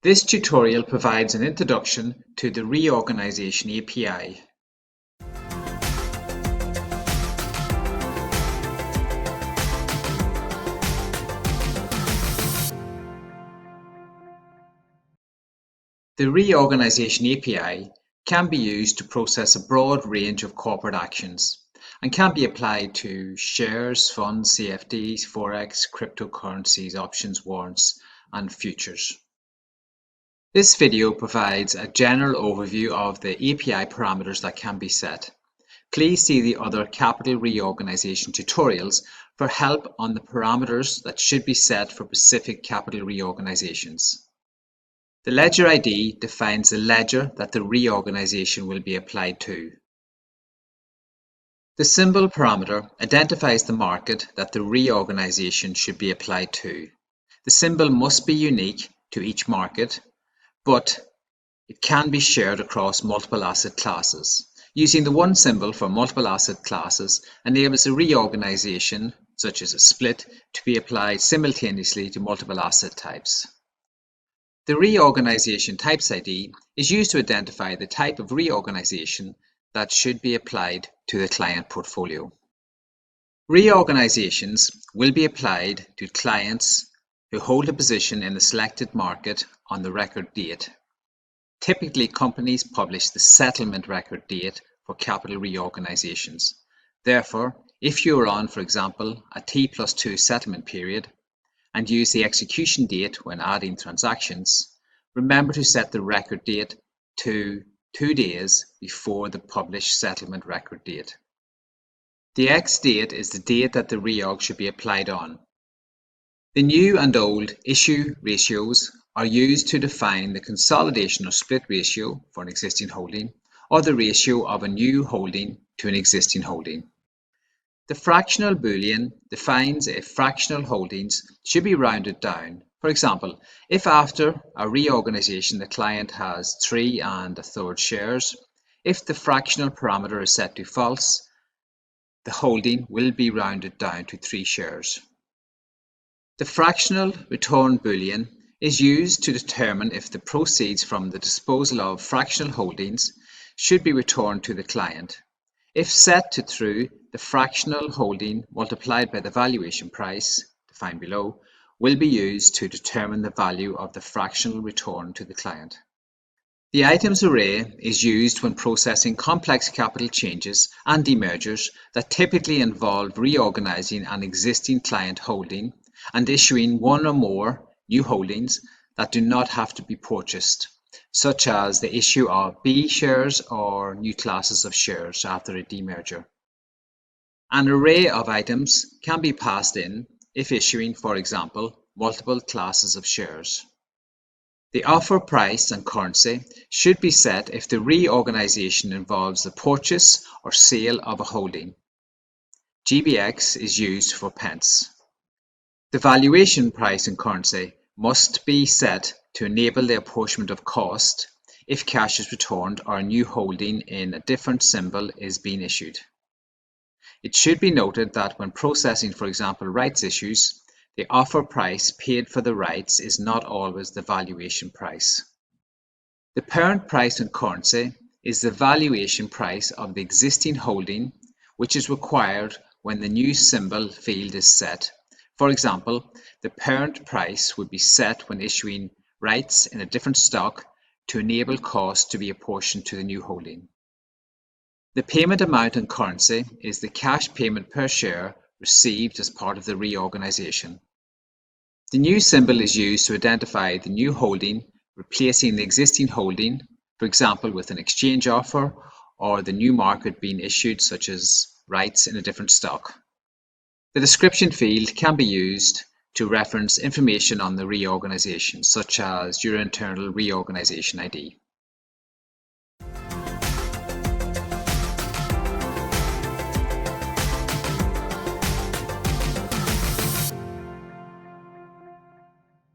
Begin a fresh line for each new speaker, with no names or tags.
This tutorial provides an introduction to the Reorganisation API. The Reorganisation API can be used to process a broad range of corporate actions and can be applied to shares, funds, CFDs, Forex, cryptocurrencies, options, warrants, and futures. This video provides a general overview of the API parameters that can be set. Please see the other Capital Reorganisation tutorials for help on the parameters that should be set for specific capital reorganisations. The ledger ID defines the ledger that the reorganisation will be applied to. The symbol parameter identifies the market that the reorganisation should be applied to. The symbol must be unique to each market, but it can be shared across multiple asset classes. Using the one symbol for multiple asset classes enables a reorganisation, such as a split, to be applied simultaneously to multiple asset types. The Reorganisation Types ID is used to identify the type of reorganisation that should be applied to the client portfolio. Reorganisations will be applied to clients who hold a position in the selected market on the record date. Typically, companies publish the settlement record date for capital reorganisations. Therefore, if you are on, for example, a T+2 settlement period and use the execution date when adding transactions, remember to set the record date to 2 days before the published settlement record date. The X date is the date that the reorg should be applied on. The new and old issue ratios are used to define the consolidation or split ratio for an existing holding or the ratio of a new holding to an existing holding. The fractional boolean defines if fractional holdings should be rounded down. For example, if after a reorganisation the client has 3 1/3 shares, if the fractional parameter is set to false, the holding will be rounded down to 3 shares. The fractional return boolean is used to determine if the proceeds from the disposal of fractional holdings should be returned to the client. If set to true, the fractional holding multiplied by the valuation price, defined below, will be used to determine the value of the fractional return to the client. The items array is used when processing complex capital changes and demergers that typically involve reorganising an existing client holding and issuing one or more new holdings that do not have to be purchased, such as the issue of B shares or new classes of shares after a demerger. An array of items can be passed in if issuing, for example, multiple classes of shares. The offer price and currency should be set if the reorganisation involves the purchase or sale of a holding. GBX is used for pence. The valuation price and currency must be set to enable the apportionment of cost if cash is returned or a new holding in a different symbol is being issued. It should be noted that when processing, for example, rights issues, the offer price paid for the rights is not always the valuation price. The parent price and currency is the valuation price of the existing holding, which is required when the new symbol field is set. For example, the parent price would be set when issuing rights in a different stock to enable costs to be apportioned to the new holding. The payment amount and currency is the cash payment per share received as part of the reorganisation. The new symbol is used to identify the new holding replacing the existing holding, for example with an exchange offer or the new market being issued, such as rights in a different stock. The description field can be used to reference information on the reorganisation, such as your internal reorganisation ID.